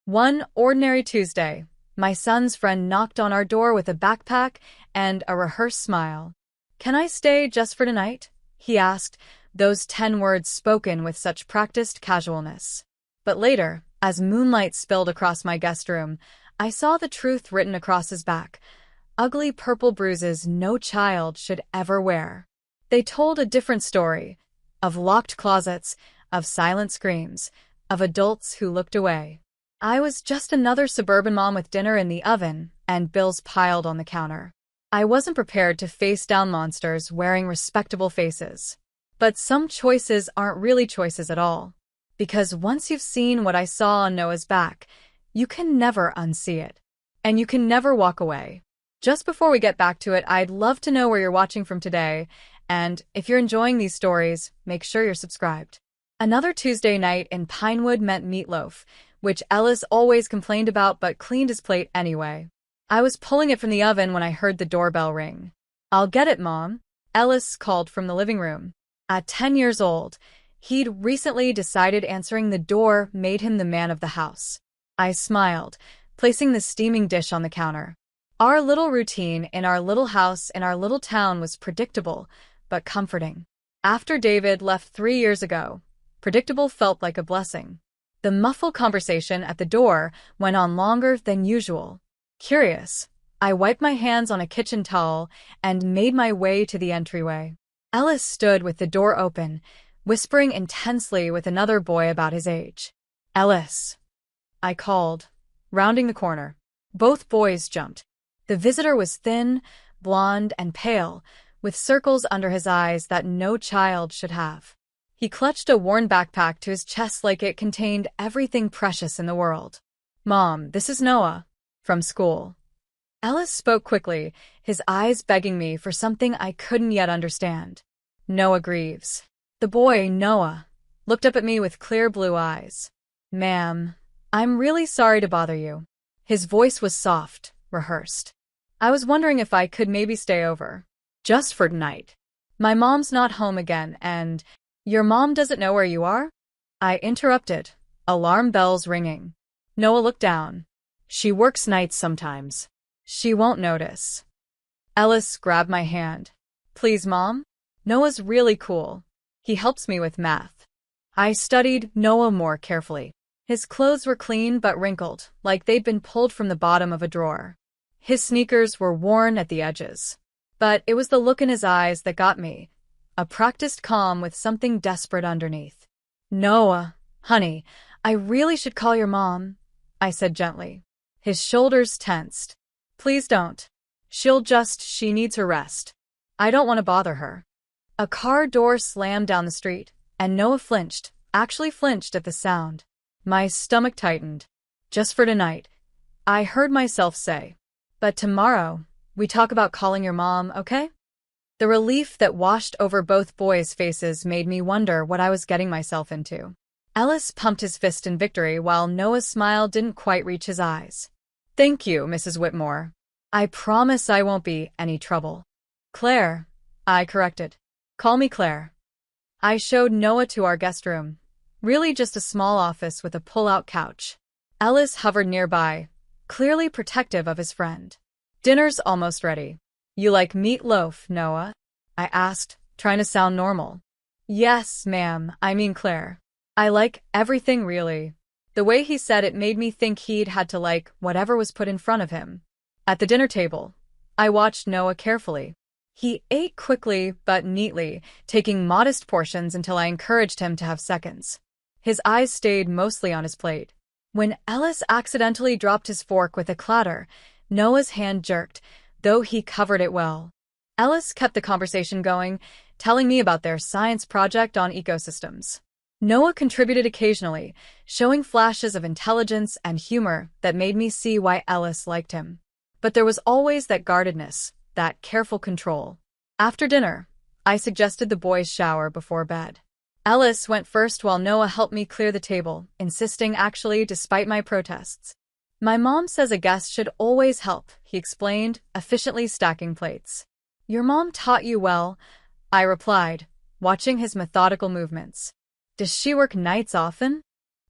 One ordinary Tuesday, my son's friend knocked on our door with a backpack and a rehearsed smile. "Can I stay just for tonight?" he asked, those 10 words spoken with such practiced casualness. But later, as moonlight spilled across my guest room, I saw the truth written across his back. Ugly purple bruises no child should ever wear. They told a different story, of locked closets, of silent screams, of adults who looked away. I was just another suburban mom with dinner in the oven and bills piled on the counter. I wasn't prepared to face down monsters wearing respectable faces. But some choices aren't really choices at all. Because once you've seen what I saw on Noah's back, you can never unsee it. And you can never walk away. Just before we get back to it, I'd love to know where you're watching from today. And if you're enjoying these stories, make sure you're subscribed. Another Tuesday night in Pinewood meant meatloaf, which Ellis always complained about but cleaned his plate anyway. I was pulling it from the oven when I heard the doorbell ring. "I'll get it, Mom," Ellis called from the living room. At 10 years old, he'd recently decided answering the door made him the man of the house. I smiled, placing the steaming dish on the counter. Our little routine in our little house in our little town was predictable, but comforting. After David left 3 years ago, predictable felt like a blessing. The muffled conversation at the door went on longer than usual. Curious, I wiped my hands on a kitchen towel and made my way to the entryway. Ellis stood with the door open, whispering intensely with another boy about his age. "Ellis," I called, rounding the corner. Both boys jumped. The visitor was thin, blonde, and pale, with circles under his eyes that no child should have. He clutched a worn backpack to his chest like it contained everything precious in the world. "Mom, this is Noah, from school." Ellis spoke quickly, his eyes begging me for something I couldn't yet understand. "Noah Greaves." The boy, Noah, looked up at me with clear blue eyes. "Ma'am, I'm really sorry to bother you." His voice was soft, rehearsed. "I was wondering if I could maybe stay over. Just for tonight. My mom's not home again and your mom doesn't know where you are?" I interrupted, alarm bells ringing. Noah looked down. "She works nights sometimes. She won't notice." Ellis grabbed my hand. "Please, Mom? Noah's really cool. He helps me with math." I studied Noah more carefully. His clothes were clean but wrinkled, like they'd been pulled from the bottom of a drawer. His sneakers were worn at the edges. But it was the look in his eyes that got me, a practiced calm with something desperate underneath. "Noah, honey, I really should call your mom," I said gently. His shoulders tensed. "Please don't. She needs her rest. I don't want to bother her." A car door slammed down the street, and Noah actually flinched at the sound. My stomach tightened. "Just for tonight," I heard myself say. "But tomorrow, we talk about calling your mom, okay?" The relief that washed over both boys' faces made me wonder what I was getting myself into. Ellis pumped his fist in victory while Noah's smile didn't quite reach his eyes. "Thank you, Mrs. Whitmore. I promise I won't be any trouble." "Claire," I corrected. "Call me Claire." I showed Noah to our guest room. Really just a small office with a pull-out couch. Ellis hovered nearby, clearly protective of his friend. "Dinner's almost ready. You like meatloaf, Noah?" I asked, trying to sound normal. "Yes, ma'am, I mean Claire. I like everything really." The way he said it made me think he'd had to like whatever was put in front of him. At the dinner table, I watched Noah carefully. He ate quickly but neatly, taking modest portions until I encouraged him to have seconds. His eyes stayed mostly on his plate. When Ellis accidentally dropped his fork with a clatter, Noah's hand jerked, though he covered it well. Ellis kept the conversation going, telling me about their science project on ecosystems. Noah contributed occasionally, showing flashes of intelligence and humor that made me see why Ellis liked him. But there was always that guardedness, that careful control. After dinner, I suggested the boys shower before bed. Ellis went first while Noah helped me clear the table, insisting actually despite my protests. "My mom says a guest should always help," he explained, efficiently stacking plates. "Your mom taught you well," I replied, watching his methodical movements. "Does she work nights often?"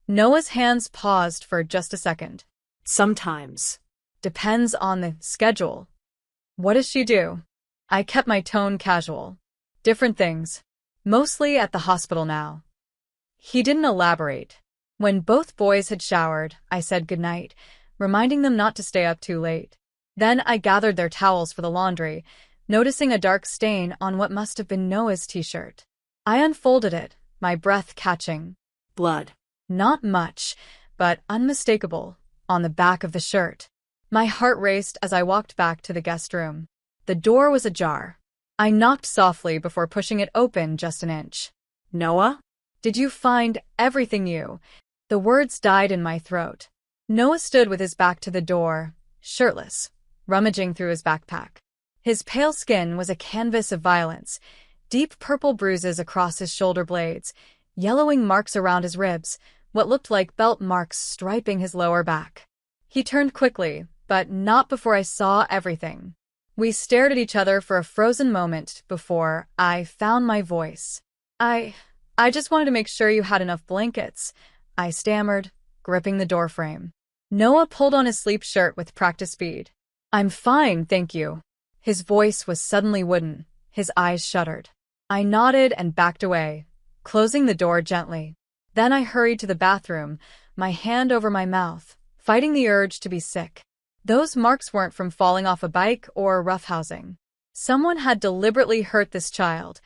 Noah's hands paused for just a second. Sometimes. Depends on the schedule. What does she do? I kept my tone casual. Different things. Mostly at the hospital now. He didn't elaborate. When both boys had showered, I said goodnight, reminding them not to stay up too late. Then I gathered their towels for the laundry, noticing a dark stain on what must have been Noah's t-shirt. I unfolded it, my breath catching. Blood. Not much, but unmistakable, on the back of the shirt. My heart raced as I walked back to the guest room. The door was ajar. I knocked softly before pushing it open just an inch. Noah? Did you find everything you? The words died in my throat. Noah stood with his back to the door, shirtless, rummaging through his backpack. His pale skin was a canvas of violence, deep purple bruises across his shoulder blades, yellowing marks around his ribs, what looked like belt marks striping his lower back. He turned quickly, but not before I saw everything. We stared at each other for a frozen moment before I found my voice. I just wanted to make sure you had enough blankets, I stammered, gripping the doorframe. Noah pulled on his sleep shirt with practice speed. I'm fine, thank you. His voice was suddenly wooden. His eyes shuttered. I nodded and backed away, closing the door gently. Then I hurried to the bathroom, my hand over my mouth, fighting the urge to be sick. Those marks weren't from falling off a bike or roughhousing. Someone had deliberately hurt this child,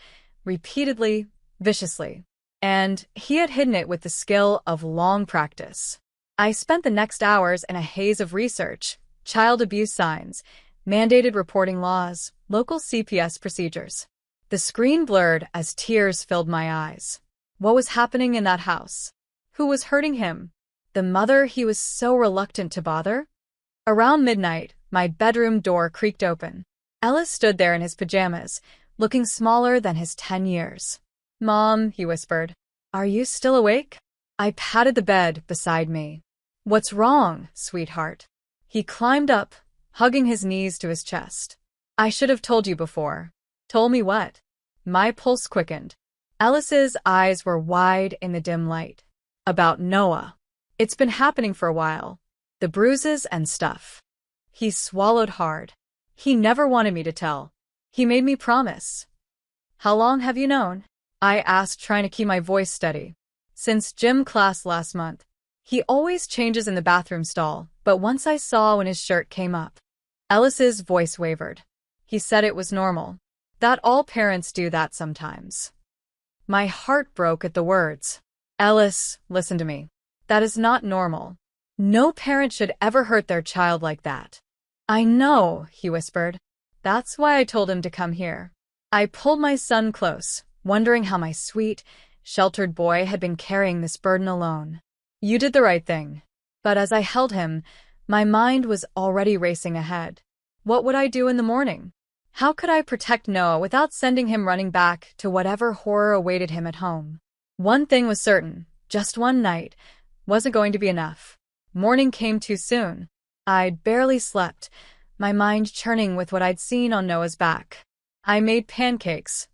repeatedly, viciously. And he had hidden it with the skill of long practice. I spent the next hours in a haze of research, child abuse signs, mandated reporting laws, local CPS procedures. The screen blurred as tears filled my eyes. What was happening in that house? Who was hurting him? The mother he was so reluctant to bother? Around midnight, my bedroom door creaked open. Ellis stood there in his pajamas, looking smaller than his 10 years. Mom, he whispered. Are you still awake? I patted the bed beside me. What's wrong, sweetheart? He climbed up, hugging his knees to his chest. I should have told you before. Told me what? My pulse quickened. Ellis's eyes were wide in the dim light. About Noah. It's been happening for a while. The bruises and stuff. He swallowed hard. He never wanted me to tell. He made me promise. How long have you known? I asked, trying to keep my voice steady. Since gym class last month. He always changes in the bathroom stall, but once I saw when his shirt came up. Ellis's voice wavered. He said it was normal. That all parents do that sometimes. My heart broke at the words. Ellis, listen to me. That is not normal. No parent should ever hurt their child like that. I know, he whispered. That's why I told him to come here. I pulled my son close, wondering how my sweet, sheltered boy had been carrying this burden alone. You did the right thing. But as I held him, my mind was already racing ahead. What would I do in the morning? How could I protect Noah without sending him running back to whatever horror awaited him at home? One thing was certain, just one night wasn't going to be enough. Morning came too soon. I'd barely slept, my mind churning with what I'd seen on Noah's back. I made pancakes,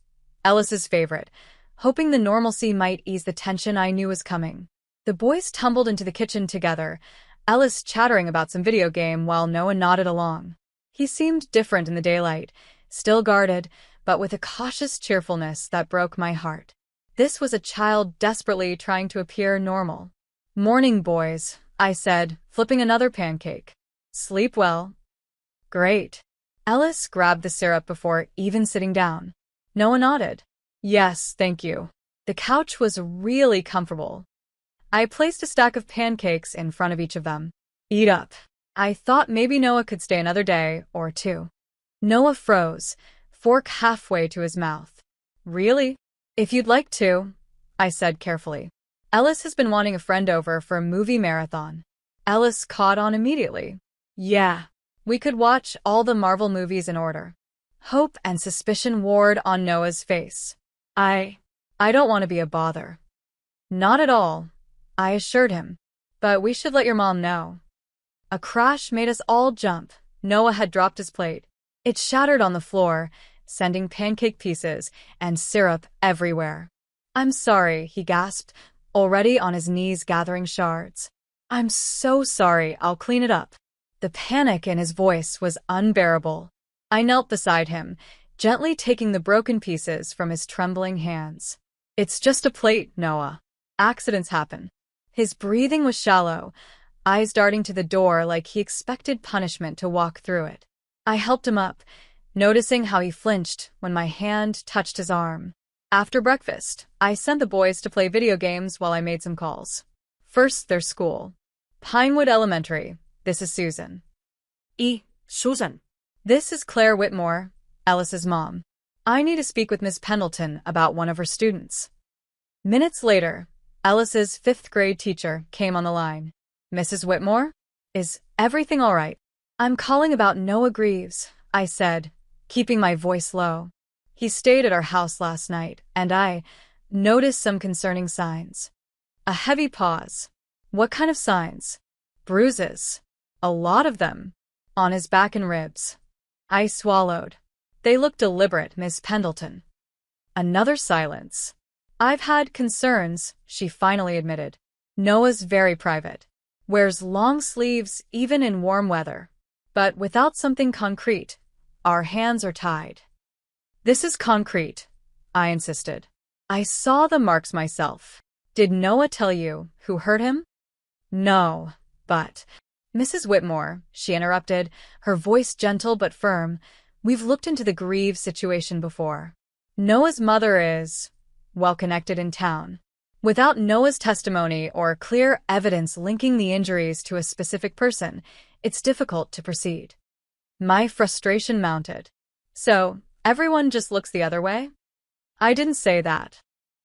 Ellis's favorite, hoping the normalcy might ease the tension I knew was coming. The boys tumbled into the kitchen together, Ellis chattering about some video game while Noah nodded along. He seemed different in the daylight, still guarded, but with a cautious cheerfulness that broke my heart. This was a child desperately trying to appear normal. Morning, boys, I said, flipping another pancake. Sleep well? Great. Ellis grabbed the syrup before even sitting down. Noah nodded. Yes, thank you. The couch was really comfortable. I placed a stack of pancakes in front of each of them. Eat up. I thought maybe Noah could stay another day or two. Noah froze, fork halfway to his mouth. Really? If you'd like to, I said carefully. Ellis has been wanting a friend over for a movie marathon. Ellis caught on immediately. Yeah, we could watch all the Marvel movies in order. Hope and suspicion warred on Noah's face. I don't want to be a bother. Not at all, I assured him. But we should let your mom know. A crash made us all jump. Noah had dropped his plate. It shattered on the floor, sending pancake pieces and syrup everywhere. I'm sorry, he gasped, already on his knees gathering shards. "I'm so sorry, I'll clean it up." The panic in his voice was unbearable. I knelt beside him, gently taking the broken pieces from his trembling hands. "It's just a plate, Noah. Accidents happen." His breathing was shallow, eyes darting to the door like he expected punishment to walk through it. I helped him up, noticing how he flinched when my hand touched his arm. After breakfast, I sent the boys to play video games while I made some calls. First, their school. Pinewood Elementary. This is Susan. Susan. This is Claire Whitmore, Ellis's mom. I need to speak with Miss Pendleton about one of her students. Minutes later, Ellis's 5th grade teacher came on the line. "Mrs. Whitmore? Is everything all right?" "I'm calling about Noah Greaves," I said, keeping my voice low. "He stayed at our house last night, and I noticed some concerning signs." A heavy pause. "What kind of signs?" "Bruises. A lot of them. On his back and ribs." I swallowed. "They look deliberate, Miss Pendleton." Another silence. "I've had concerns," she finally admitted. "Noah's very private. Wears long sleeves even in warm weather. But without something concrete, our hands are tied." "This is concrete," I insisted. "I saw the marks myself." "Did Noah tell you who hurt him?" "No, but—" "Mrs. Whitmore," she interrupted, her voice gentle but firm, "we've looked into the Greaves situation before. Noah's mother is well-connected in town. Without Noah's testimony or clear evidence linking the injuries to a specific person, it's difficult to proceed." My frustration mounted. "So, everyone just looks the other way?" "I didn't say that."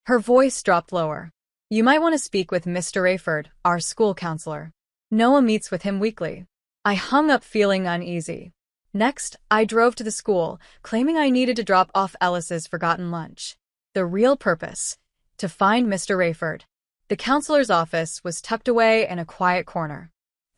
Her voice dropped lower. "You might want to speak with Mr. Rayford, our school counselor. Noah meets with him weekly." I hung up feeling uneasy. Next, I drove to the school, claiming I needed to drop off Ellis's forgotten lunch. The real purpose: to find Mr. Rayford. The counselor's office was tucked away in a quiet corner.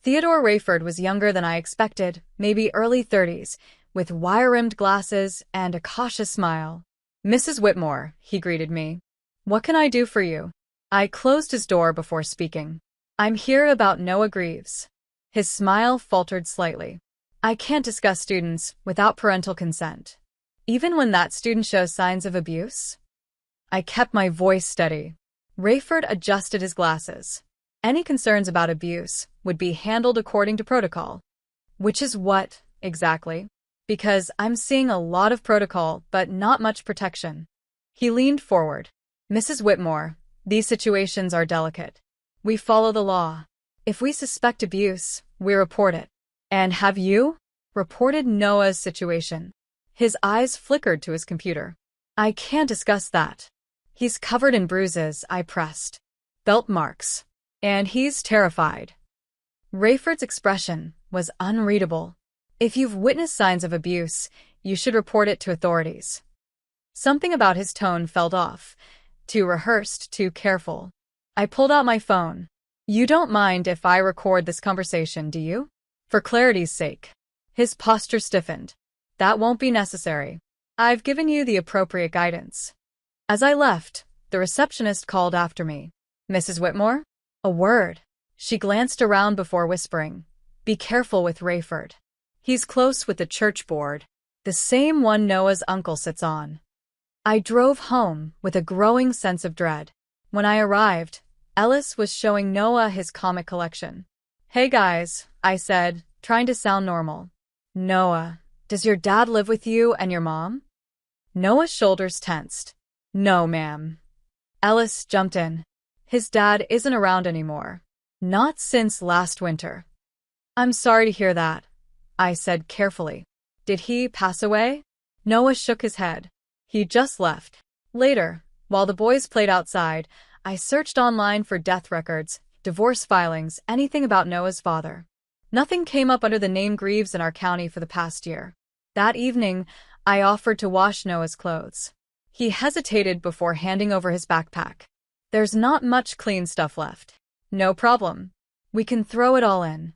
Theodore Rayford was younger than I expected, maybe early 30s, with wire-rimmed glasses and a cautious smile. "Mrs. Whitmore," he greeted me. "What can I do for you?" I closed his door before speaking. "I'm here about Noah Greaves." His smile faltered slightly. "I can't discuss students without parental consent. Even when that student shows signs of abuse?" I kept my voice steady. Rayford adjusted his glasses. "Any concerns about abuse would be handled according to protocol." "Which is what, exactly?" "Because I'm seeing a lot of protocol, but not much protection." He leaned forward. "Mrs. Whitmore, these situations are delicate. We follow the law. If we suspect abuse, we report it." "And have you reported Noah's situation?" His eyes flickered to his computer. "I can't discuss that." "He's covered in bruises," I pressed. "Belt marks. And he's terrified." Rayford's expression was unreadable. "If you've witnessed signs of abuse, you should report it to authorities." Something about his tone felt off. Too rehearsed, too careful. I pulled out my phone. "You don't mind if I record this conversation, do you? For clarity's sake." His posture stiffened. "That won't be necessary. I've given you the appropriate guidance." As I left, the receptionist called after me. "Mrs. Whitmore?" A word. She glanced around before whispering, "Be careful with Rayford. He's close with the church board, the same one Noah's uncle sits on." I drove home with a growing sense of dread. When I arrived, Ellis was showing Noah his comic collection. "Hey guys," I said, trying to sound normal. "Noah, does your dad live with you and your mom?" Noah's shoulders tensed. "No, ma'am." Ellis jumped in. "His dad isn't around anymore. Not since last winter." "I'm sorry to hear that," I said carefully. "Did he pass away?" Noah shook his head. "He just left." Later, while the boys played outside, I searched online for death records, divorce filings, anything about Noah's father. Nothing came up under the name Greaves in our county for the past year. That evening, I offered to wash Noah's clothes. He hesitated before handing over his backpack. "There's not much clean stuff left." "No problem. We can throw it all in."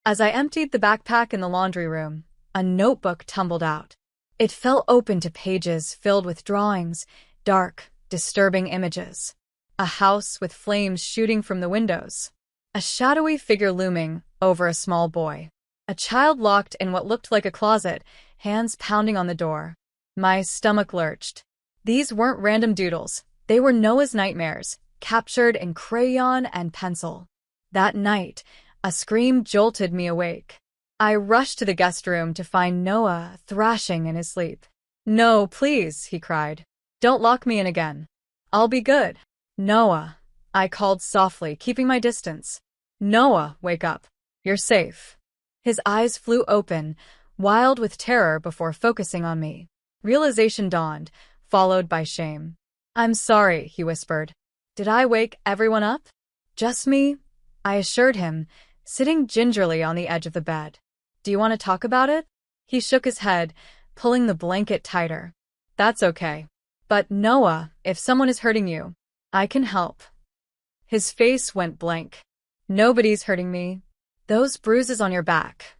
As I emptied the backpack in the laundry room, a notebook tumbled out. It fell open to pages filled with drawings, dark, disturbing images. a house with flames shooting from the windows, a shadowy figure looming over a small boy, a child locked in what looked like a closet, hands pounding on the door. My stomach lurched. These weren't random doodles. They were Noah's nightmares, captured in crayon and pencil. That night, a scream jolted me awake. I rushed to the guest room to find Noah thrashing in his sleep. "No, please," he cried. "Don't lock me in again. I'll be good." "Noah," I called softly, keeping my distance. "Noah, wake up. You're safe." His eyes flew open, wild with terror before focusing on me. Realization dawned, followed by shame. "I'm sorry," he whispered. "Did I wake everyone up?" "Just me," I assured him, sitting gingerly on the edge of the bed. "Do you want to talk about it?" He shook his head, pulling the blanket tighter. "That's okay. But Noah, if someone is hurting you, I can help." His face went blank. "Nobody's hurting me. Those bruises on your back."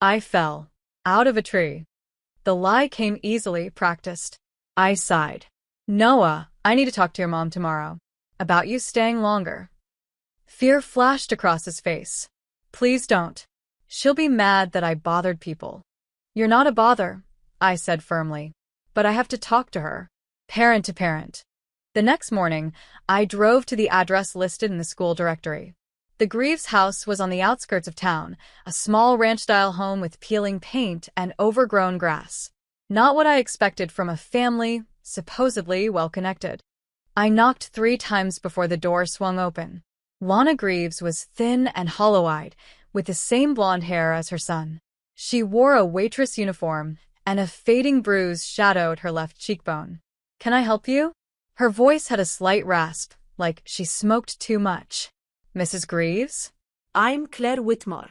I fell out of a tree. The lie came easily practiced. I sighed. "Noah, I need to talk to your mom tomorrow. About you staying longer." Fear flashed across his face. "Please don't. She'll be mad that I bothered people." "You're not a bother," I said firmly. "But I have to talk to her. Parent to parent." The next morning, I drove to the address listed in the school directory. The Greaves house was on the outskirts of town, a small ranch-style home with peeling paint and overgrown grass. Not what I expected from a family supposedly well-connected. I knocked 3 times before the door swung open. Lana Greaves was thin and hollow-eyed, with the same blonde hair as her son. She wore a waitress uniform, and a fading bruise shadowed her left cheekbone. "Can I help you?" Her voice had a slight rasp, like she smoked too much. "Mrs. Greaves?" I'm Claire Whitmore.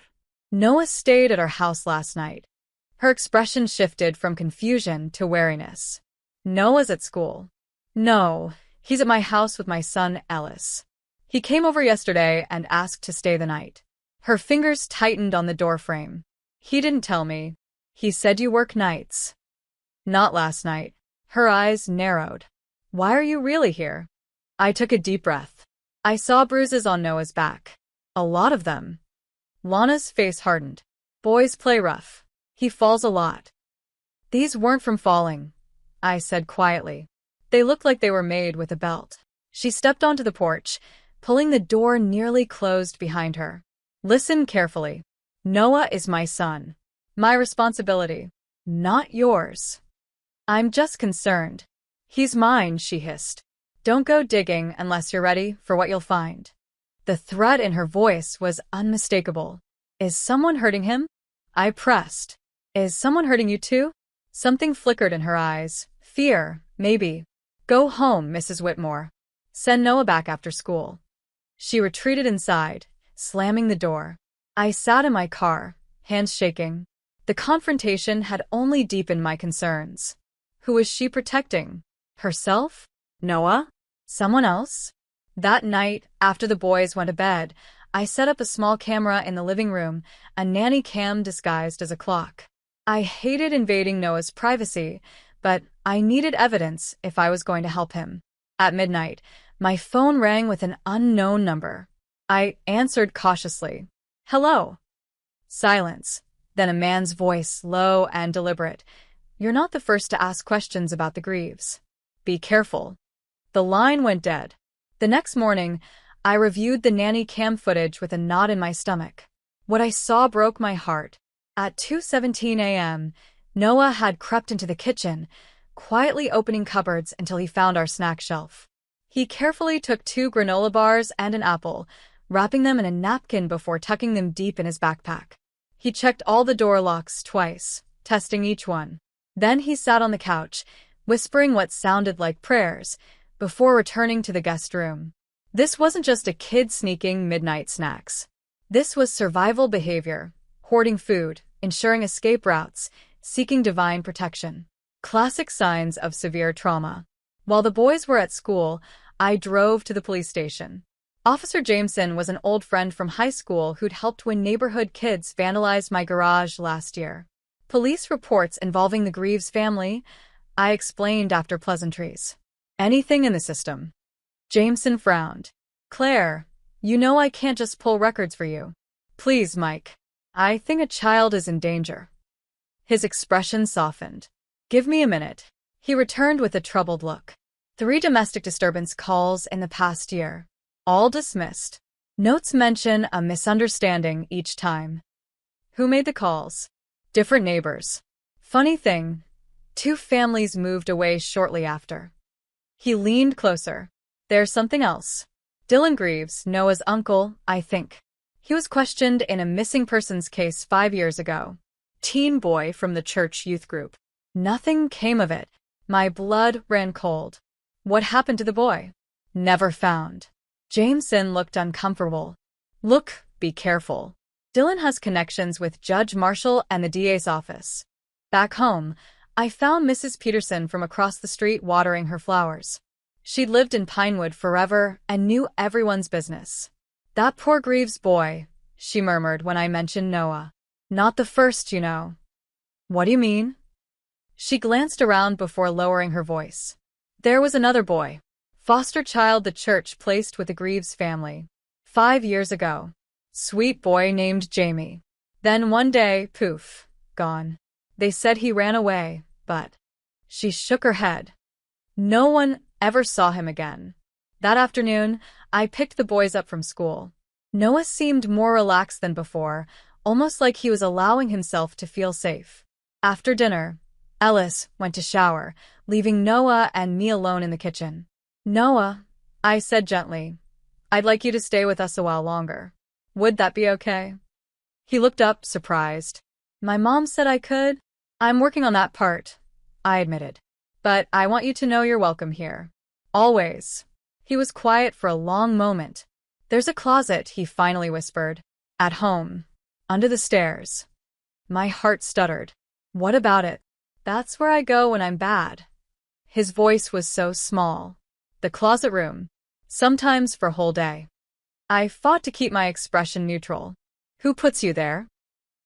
Noah stayed at our house last night. Her expression shifted from confusion to wariness. "Noah's at school." "No, he's at my house with my son, Ellis. He came over yesterday and asked to stay the night." Her fingers tightened on the doorframe. "He didn't tell me. He said you work nights." "Not last night." Her eyes narrowed. "Why are you really here?" I took a deep breath. I saw bruises on Noah's back. A lot of them. Lana's face hardened. "Boys play rough. He falls a lot." "These weren't from falling," I said quietly. "They looked like they were made with a belt." She stepped onto the porch, pulling the door nearly closed behind her. "Listen carefully. Noah is my son. My responsibility. Not yours." "I'm just concerned." "He's mine," she hissed. "Don't go digging unless you're ready for what you'll find." The threat in her voice was unmistakable. "Is someone hurting him?" I pressed. "Is someone hurting you too?" Something flickered in her eyes. Fear, maybe. "Go home, Mrs. Whitmore. Send Noah back after school." She retreated inside, slamming the door. I sat in my car, hands shaking. The confrontation had only deepened my concerns. Who was she protecting? Herself? Noah? Someone else? That night, after the boys went to bed, I set up a small camera in the living room, a nanny cam disguised as a clock. I hated invading Noah's privacy, but I needed evidence if I was going to help him. At midnight, my phone rang with an unknown number. I answered cautiously. "Hello." Silence. Then a man's voice, low and deliberate. "You're not the first to ask questions about the Greaves. Be careful." The line went dead. The next morning, I reviewed the nanny cam footage with a knot in my stomach. What I saw broke my heart. At 2:17 a.m., Noah had crept into the kitchen, quietly opening cupboards until he found our snack shelf. He carefully took 2 granola bars and an apple, wrapping them in a napkin before tucking them deep in his backpack. He checked all the door locks twice, testing each one. Then he sat on the couch, whispering what sounded like prayers, before returning to the guest room. This wasn't just a kid sneaking midnight snacks. This was survival behavior, hoarding food, ensuring escape routes, seeking divine protection. Classic signs of severe trauma. While the boys were at school, I drove to the police station. Officer Jameson was an old friend from high school who'd helped when neighborhood kids vandalized my garage last year. "Police reports involving the Greaves family," I explained after pleasantries. "Anything in the system?" Jameson frowned. Claire, you know I can't just pull records for you. Please, Mike. I think a child is in danger. His expression softened. Give me a minute. He returned with a troubled look. 3 domestic disturbance calls in the past year. All dismissed. Notes mention a misunderstanding each time. Who made the calls? Different neighbors. Funny thing, 2 families moved away shortly after. He leaned closer. There's something else. Dylan Greaves, Noah's uncle, I think. He was questioned in a missing persons case 5 years ago. Teen boy from the church youth group. Nothing came of it. My blood ran cold. What happened to the boy? Never found. Jameson looked uncomfortable. Look, be careful. Dylan has connections with Judge Marshall and the DA's office. Back home, I found Mrs. Peterson from across the street watering her flowers. She'd lived in Pinewood forever and knew everyone's business. That poor Greaves boy, she murmured when I mentioned Noah. Not the first, you know. What do you mean? She glanced around before lowering her voice. There was another boy. Foster child the church placed with the Greaves family. 5 years ago. Sweet boy named Jamie. Then one day, poof, gone. They said he ran away, but... She shook her head. No one ever saw him again. That afternoon, I picked the boys up from school. Noah seemed more relaxed than before, almost like he was allowing himself to feel safe. After dinner, Ellis went to shower, leaving Noah and me alone in the kitchen. Noah, I said gently, I'd like you to stay with us a while longer. Would that be okay? He looked up, surprised. My mom said I could. I'm working on that part, I admitted. But I want you to know you're welcome here. Always. He was quiet for a long moment. There's a closet, he finally whispered. At home. Under the stairs. My heart stuttered. What about it? That's where I go when I'm bad. His voice was so small. The closet room. Sometimes for a whole day. I fought to keep my expression neutral. Who puts you there?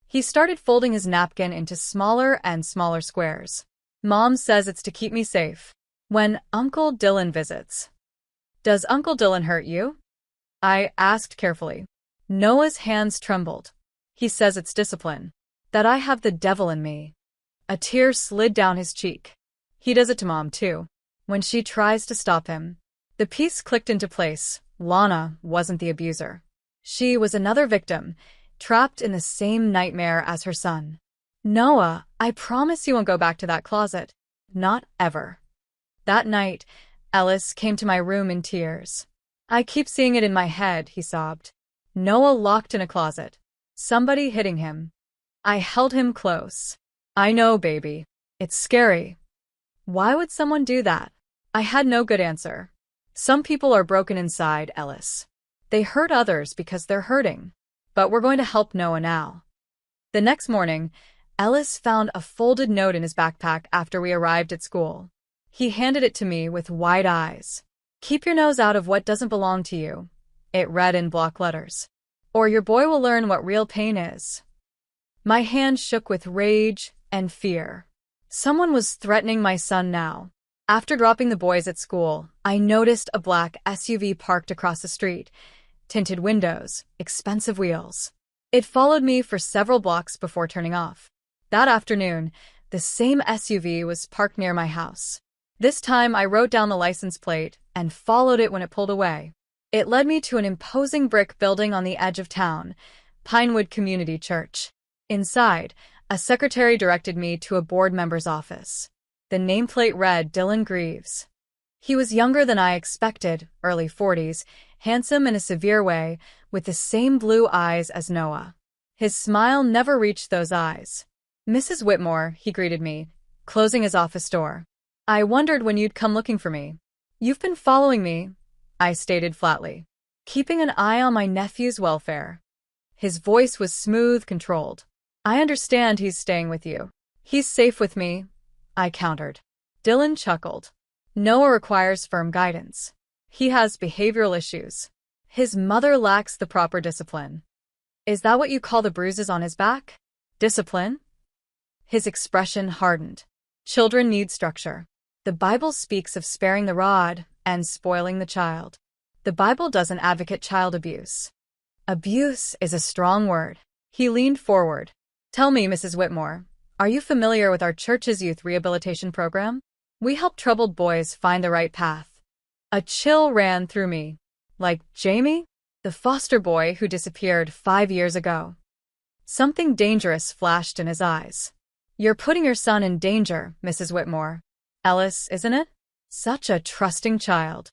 He started folding his napkin into smaller and smaller squares. Mom says it's to keep me safe. When Uncle Dylan visits. Does Uncle Dylan hurt you? I asked carefully. Noah's hands trembled. He says it's discipline. That I have the devil in me. A tear slid down his cheek. He does it to Mom too. When she tries to stop him. The piece clicked into place. Lana wasn't the abuser. She was another victim, trapped in the same nightmare as her son. Noah, I promise you won't go back to that closet. Not ever. That night, Ellis came to my room in tears. I keep seeing it in my head, he sobbed. Noah locked in a closet. Somebody hitting him. I held him close. I know, baby. It's scary. Why would someone do that? I had no good answer. Some people are broken inside, Ellis. They hurt others because they're hurting. But we're going to help Noah now. The next morning, Ellis found a folded note in his backpack after we arrived at school. He handed it to me with wide eyes. Keep your nose out of what doesn't belong to you, it read in block letters. Or your boy will learn what real pain is. My hand shook with rage and fear. Someone was threatening my son now. After dropping the boys at school, I noticed a black SUV parked across the street. Tinted windows, expensive wheels. It followed me for several blocks before turning off. That afternoon, the same SUV was parked near my house. This time I wrote down the license plate and followed it when it pulled away. It led me to an imposing brick building on the edge of town, Pinewood Community Church. Inside, a secretary directed me to a board member's office. The nameplate read Dylan Greaves. He was younger than I expected, early 40s, handsome in a severe way, with the same blue eyes as Noah. His smile never reached those eyes. Mrs. Whitmore, he greeted me, closing his office door. I wondered when you'd come looking for me. You've been following me, I stated flatly, keeping an eye on my nephew's welfare. His voice was smooth, controlled. I understand he's staying with you. He's safe with me, I countered. Dylan chuckled. Noah requires firm guidance. He has behavioral issues. His mother lacks the proper discipline. Is that what you call the bruises on his back? Discipline? His expression hardened. Children need structure. The Bible speaks of sparing the rod and spoiling the child. The Bible doesn't advocate child abuse. Abuse is a strong word. He leaned forward. Tell me, Mrs. Whitmore, are you familiar with our church's youth rehabilitation program? We help troubled boys find the right path. A chill ran through me. Like Jamie? The foster boy who disappeared 5 years ago. Something dangerous flashed in his eyes. You're putting your son in danger, Mrs. Whitmore. Ellis, isn't it? Such a trusting child.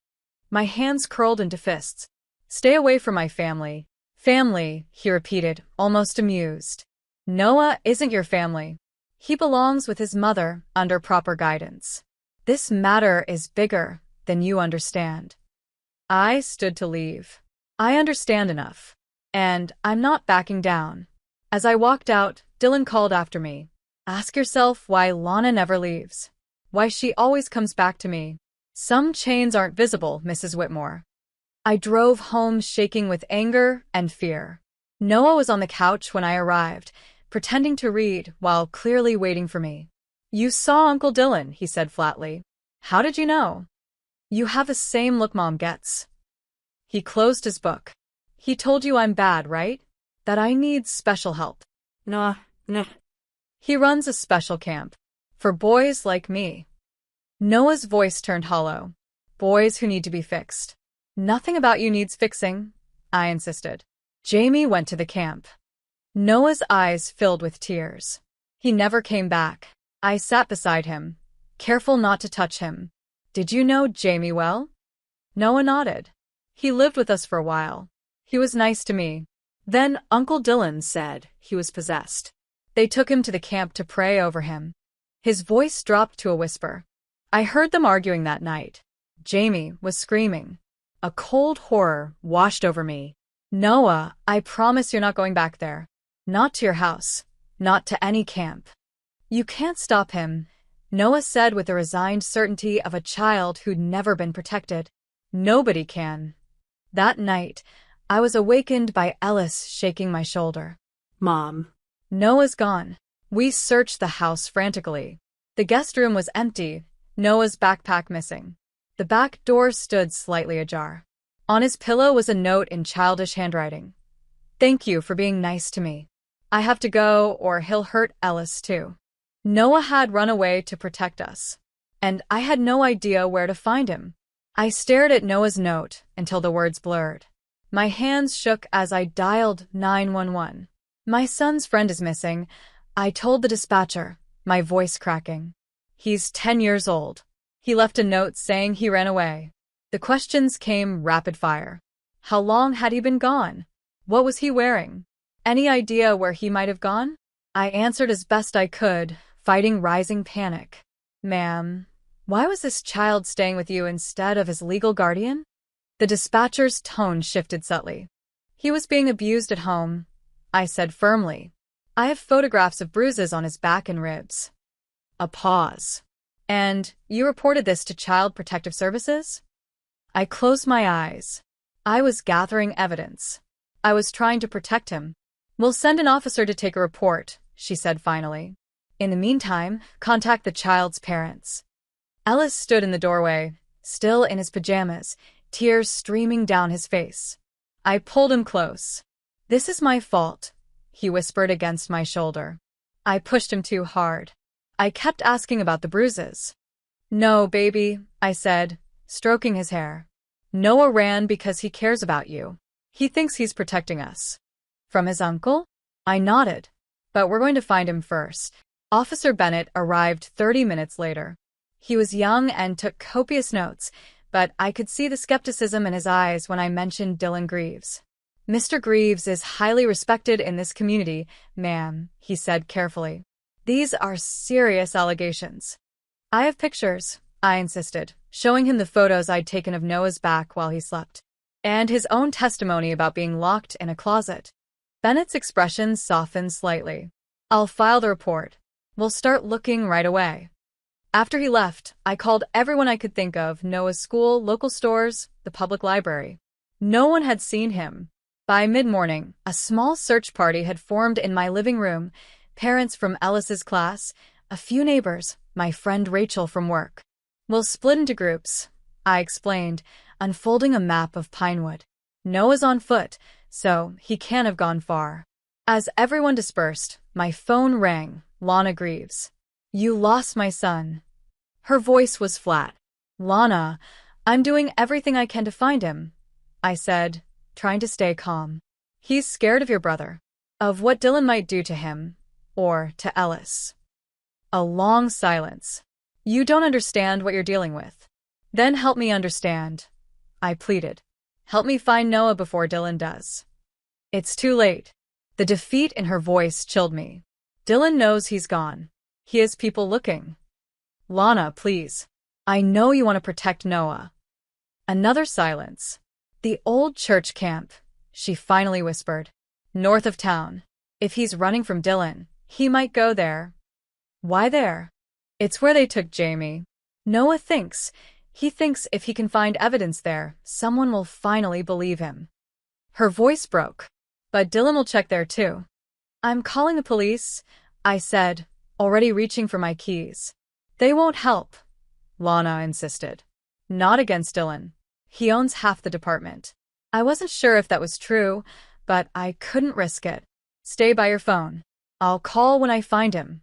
My hands curled into fists. Stay away from my family. Family, he repeated, almost amused. Noah isn't your family. He belongs with his mother under proper guidance. This matter is bigger than you understand. I stood to leave. I understand enough. And I'm not backing down. As I walked out, Dylan called after me. Ask yourself why Lana never leaves. Why she always comes back to me. Some chains aren't visible, Mrs. Whitmore. I drove home shaking with anger and fear. Noah was on the couch when I arrived, pretending to read while clearly waiting for me. You saw Uncle Dylan, he said flatly. How did you know? You have the same look Mom gets. He closed his book. He told you I'm bad, right? That I need special help. No. He runs a special camp. For boys like me. Noah's voice turned hollow. Boys who need to be fixed. Nothing about you needs fixing, I insisted. Jamie went to the camp. Noah's eyes filled with tears. He never came back. I sat beside him, careful not to touch him. Did you know Jamie well? Noah nodded. He lived with us for a while. He was nice to me. Then Uncle Dylan said he was possessed. They took him to the camp to pray over him. His voice dropped to a whisper. I heard them arguing that night. Jamie was screaming. A cold horror washed over me. Noah, I promise you're not going back there. Not to your house. Not to any camp. You can't stop him, Noah said with the resigned certainty of a child who'd never been protected. Nobody can. That night, I was awakened by Ellis shaking my shoulder. Mom. Noah's gone. We searched the house frantically. The guest room was empty, Noah's backpack missing. The back door stood slightly ajar. On his pillow was a note in childish handwriting. Thank you for being nice to me. I have to go or he'll hurt Ellis too. Noah had run away to protect us. And I had no idea where to find him. I stared at Noah's note until the words blurred. My hands shook as I dialed 911. My son's friend is missing, I told the dispatcher, my voice cracking. He's 10 years old. He left a note saying he ran away. The questions came rapid fire. How long had he been gone? What was he wearing? Any idea where he might have gone? I answered as best I could, fighting rising panic. Ma'am, why was this child staying with you instead of his legal guardian? The dispatcher's tone shifted subtly. He was being abused at home, I said firmly. I have photographs of bruises on his back and ribs. A pause. And you reported this to Child Protective Services? I closed my eyes. I was gathering evidence. I was trying to protect him. We'll send an officer to take a report, she said finally. In the meantime, contact the child's parents. Ellis stood in the doorway, still in his pajamas, tears streaming down his face. I pulled him close. This is my fault, he whispered against my shoulder. I pushed him too hard. I kept asking about the bruises. No, baby, I said, stroking his hair. Noah ran because he cares about you. He thinks he's protecting us. From his uncle? I nodded. But we're going to find him first. Officer Bennett arrived 30 minutes later. He was young and took copious notes, but I could see the skepticism in his eyes when I mentioned Dylan Greaves. Mr. Greaves is highly respected in this community, ma'am, he said carefully. These are serious allegations. I have pictures, I insisted, showing him the photos I'd taken of Noah's back while he slept, and his own testimony about being locked in a closet. Bennett's expression softened slightly. I'll file the report. We'll start looking right away. After he left, I called everyone I could think of, Noah's school, local stores, the public library. No one had seen him. By mid-morning, a small search party had formed in my living room, parents from Ellis's class, a few neighbors, my friend Rachel from work. We'll split into groups, I explained, unfolding a map of Pinewood. Noah's on foot, so he can't have gone far. As everyone dispersed, my phone rang. Lana Greaves. You lost my son. Her voice was flat. Lana, I'm doing everything I can to find him, I said, trying to stay calm. He's scared of your brother. Of what Dylan might do to him. Or to Ellis. A long silence. You don't understand what you're dealing with. Then help me understand, I pleaded. Help me find Noah before Dylan does. It's too late. The defeat in her voice chilled me. Dylan knows he's gone. He has people looking. Lana, please. I know you want to protect Noah. Another silence. The old church camp, she finally whispered. North of town. If he's running from Dylan, he might go there. Why there? It's where they took Jamie. Noah thinks. He thinks if he can find evidence there, someone will finally believe him. Her voice broke. But Dylan will check there too. I'm calling the police, I said, already reaching for my keys. They won't help, Lana insisted. Not against Dylan. He owns half the department. I wasn't sure if that was true, but I couldn't risk it. Stay by your phone. I'll call when I find him.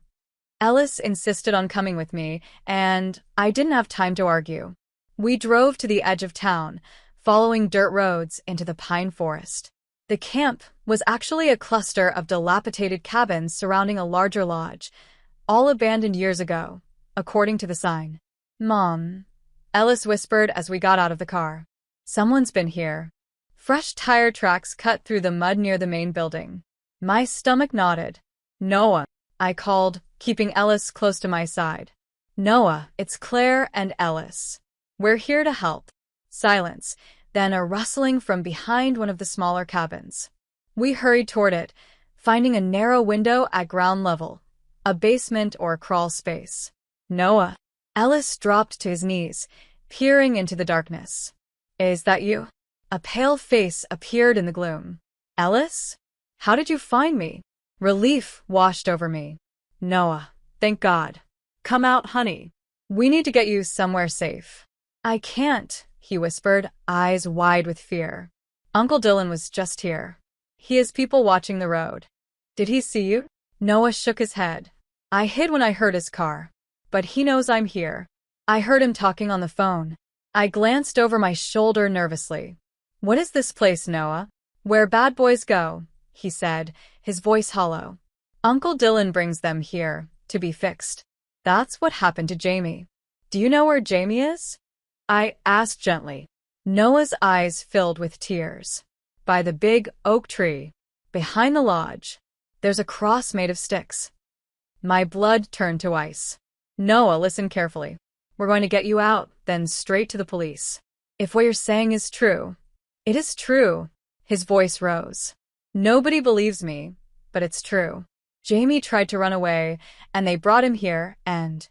Ellis insisted on coming with me, and I didn't have time to argue. We drove to the edge of town, following dirt roads into the pine forest. The camp was actually a cluster of dilapidated cabins surrounding a larger lodge, all abandoned years ago, according to the sign. Mom, Ellis whispered as we got out of the car. Someone's been here. Fresh tire tracks cut through the mud near the main building. My stomach nodded. Noah, I called, keeping Ellis close to my side. Noah, it's Claire and Ellis. We're here to help. Silence, then a rustling from behind one of the smaller cabins. We hurried toward it, finding a narrow window at ground level, a basement or crawl space. Noah. Ellis dropped to his knees, peering into the darkness. Is that you? A pale face appeared in the gloom. Ellis? How did you find me? Relief washed over me. Noah, thank God. Come out, honey. We need to get you somewhere safe. I can't, he whispered, eyes wide with fear. Uncle Dylan was just here. He has people watching the road. Did he see you? Noah shook his head. I hid when I heard his car. But he knows I'm here. I heard him talking on the phone. I glanced over my shoulder nervously. What is this place, Noah? Where bad boys go, he said, his voice hollow. Uncle Dylan brings them here, to be fixed. That's what happened to Jamie. Do you know where Jamie is? I asked gently. Noah's eyes filled with tears. By the big oak tree, behind the lodge, there's a cross made of sticks. My blood turned to ice. Noah, listen carefully. We're going to get you out, then straight to the police. If what you're saying is true. It is true. His voice rose. Nobody believes me, but it's true. Jamie tried to run away, and they brought him here, and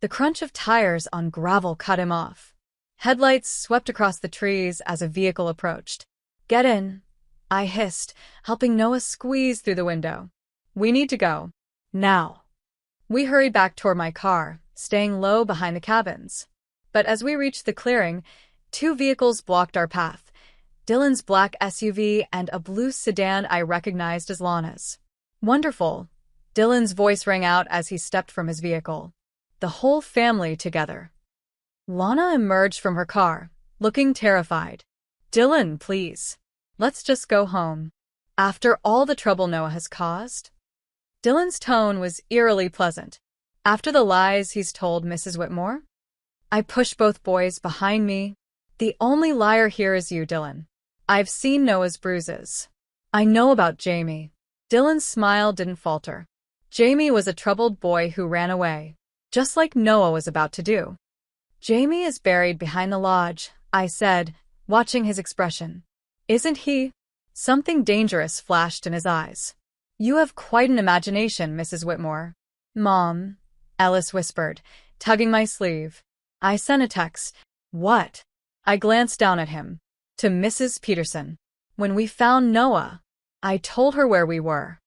the crunch of tires on gravel cut him off. Headlights swept across the trees as a vehicle approached. Get in, I hissed, helping Noah squeeze through the window. We need to go. Now. We hurried back toward my car, staying low behind the cabins. But as we reached the clearing, two vehicles blocked our path. Dylan's black SUV and a blue sedan I recognized as Lana's. Wonderful. Dylan's voice rang out as he stepped from his vehicle. The whole family together. Lana emerged from her car, looking terrified. Dylan, please. Let's just go home. After all the trouble Noah has caused? Dylan's tone was eerily pleasant. After the lies he's told Mrs. Whitmore? I pushed both boys behind me. The only liar here is you, Dylan. I've seen Noah's bruises. I know about Jamie. Dylan's smile didn't falter. Jamie was a troubled boy who ran away, just like Noah was about to do. Jamie is buried behind the lodge, I said, watching his expression. Isn't he? Something dangerous flashed in his eyes. You have quite an imagination, Mrs. Whitmore. Mom, Ellis whispered, tugging my sleeve. I sent a text. What? I glanced down at him. To Mrs. Peterson. When we found Noah, I told her where we were.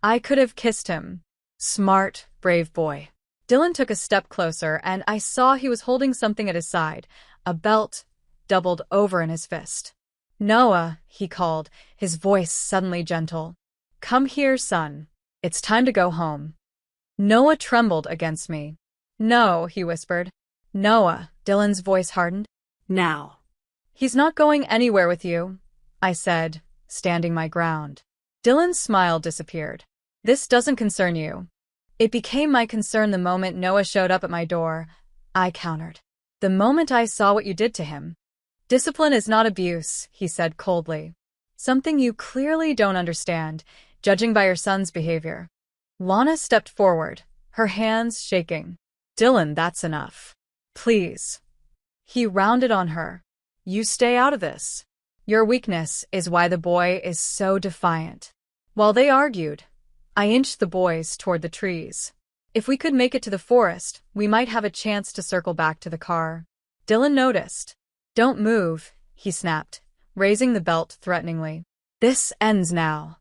I could have kissed him. Smart, brave boy. Dylan took a step closer and I saw he was holding something at his side, a a belt doubled over in his fist. "Noah," he called, his voice suddenly gentle. "Come here, son. It's time to go home." Noah trembled against me. "No," he whispered. "Noah," Dylan's voice hardened. Now. "He's not going anywhere with you," I said, standing my ground. Dylan's smile disappeared. "This doesn't concern you." It became my concern the moment Noah showed up at my door. I countered. "The moment I saw what you did to him." "Discipline is not abuse," he said coldly. "Something you clearly don't understand, judging by your son's behavior." Lana stepped forward, her hands shaking. "Dylan, that's enough. Please." He rounded on her. "You stay out of this. Your weakness is why the boy is so defiant." While they argued, I inched the boys toward the trees. If we could make it to the forest, we might have a chance to circle back to the car. Dylan noticed. "Don't move," he snapped, raising the belt threateningly. "This ends now."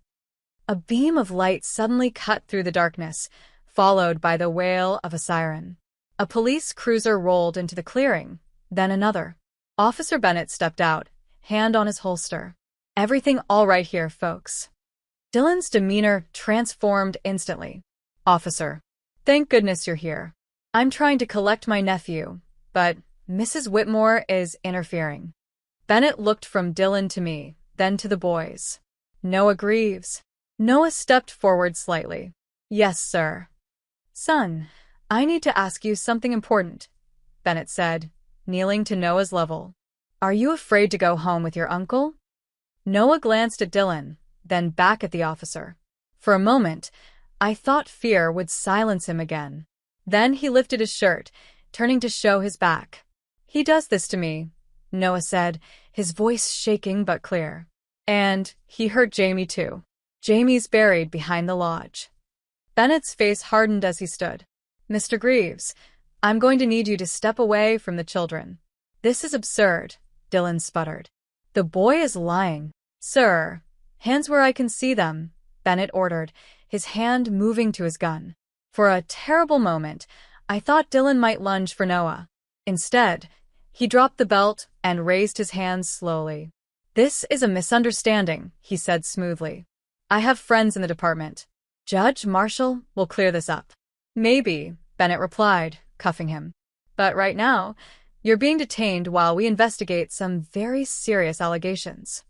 A beam of light suddenly cut through the darkness, followed by the wail of a siren. A police cruiser rolled into the clearing, then another. Officer Bennett stepped out, hand on his holster. "Everything all right here, folks?" Dylan's demeanor transformed instantly. "Officer, thank goodness you're here. I'm trying to collect my nephew, but Mrs. Whitmore is interfering." Bennett looked from Dylan to me, then to the boys. "Noah Greaves." Noah stepped forward slightly. "Yes, sir." "Son, I need to ask you something important," Bennett said, kneeling to Noah's level. "Are you afraid to go home with your uncle?" Noah glanced at Dylan, then back at the officer. For a moment, I thought fear would silence him again. Then he lifted his shirt, turning to show his back. "He does this to me," Noah said, his voice shaking but clear. "And he hurt Jamie too. Jamie's buried behind the lodge." Bennett's face hardened as he stood. "Mr. Greaves, I'm going to need you to step away from the children." "This is absurd," Dylan sputtered. "The boy is lying." "Sir, hands where I can see them," Bennett ordered, his hand moving to his gun. For a terrible moment, I thought Dylan might lunge for Noah. Instead, he dropped the belt and raised his hands slowly. "This is a misunderstanding," he said smoothly. "I have friends in the department. Judge Marshall will clear this up." "Maybe," Bennett replied, cuffing him. "But right now, you're being detained while we investigate some very serious allegations."